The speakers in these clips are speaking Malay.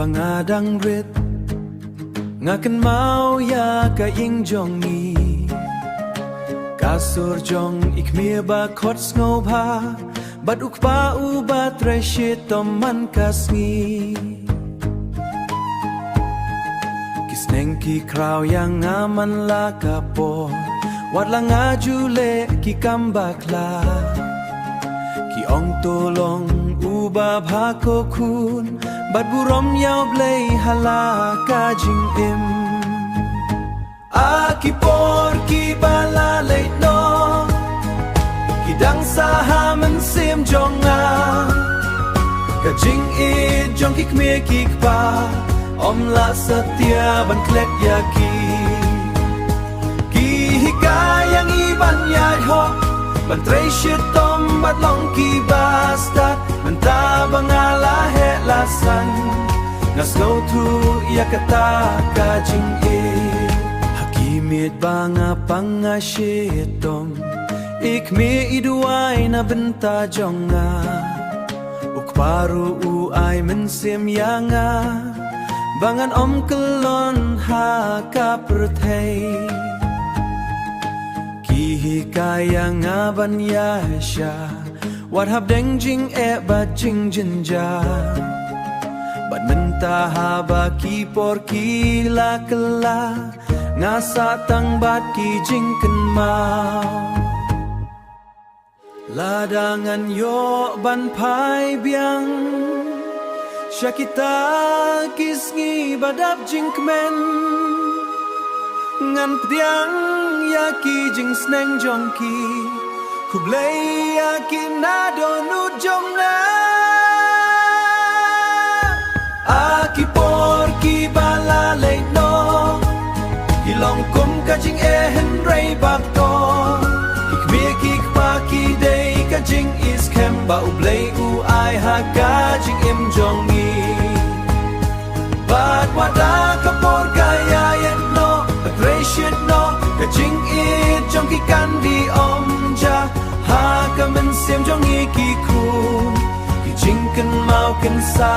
bang adang rit ngakan mau ya ka ing jong ni kasur jong ikmir ba khot snow ba bat ukpa u ba treshit tom man kasngi kisneng ki kraw yang ngaman la kapo wat la ngajule ki kambakla ki ong tolong uba bhako kun bat burom yau blei hala ka jing im aki por ki bala lei no ki dang saha man sim jonga ka jing I jong ki kme ki pa om la setia ban klet ya ki hikayang iban ya ho ban tre shit tom bat long ki basta ban ta bangala he la san ngas go tu ya kata ka jing I hakimit banga panga shitom ikme iduai na benta jonga ukparu u ai men sim yanga bangan om kelon ha ka perthei ki hikaya ngaban ya sha wat hab deng jing e ba jing jinja bat menta ha ba ki por ki la kala ngasa tang bat ki jing ken mau ladangan yo ban pai biang Syakita kisngi badap jingkmen ngan pdiang yaki jing sneng jongki kublei yaki nado nu jongna aki por ki bala lei no ilong kum ka jing ehen rei bak to ikme ki pa ki dei ka jing is kem ba ublei u ai ha ka jing im jongi but wada ka por kaya yet no a gracious no ka jing it jong ki kan di om ja ha ka men sim jong I ki ku ki jing kan mau kan sa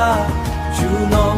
you know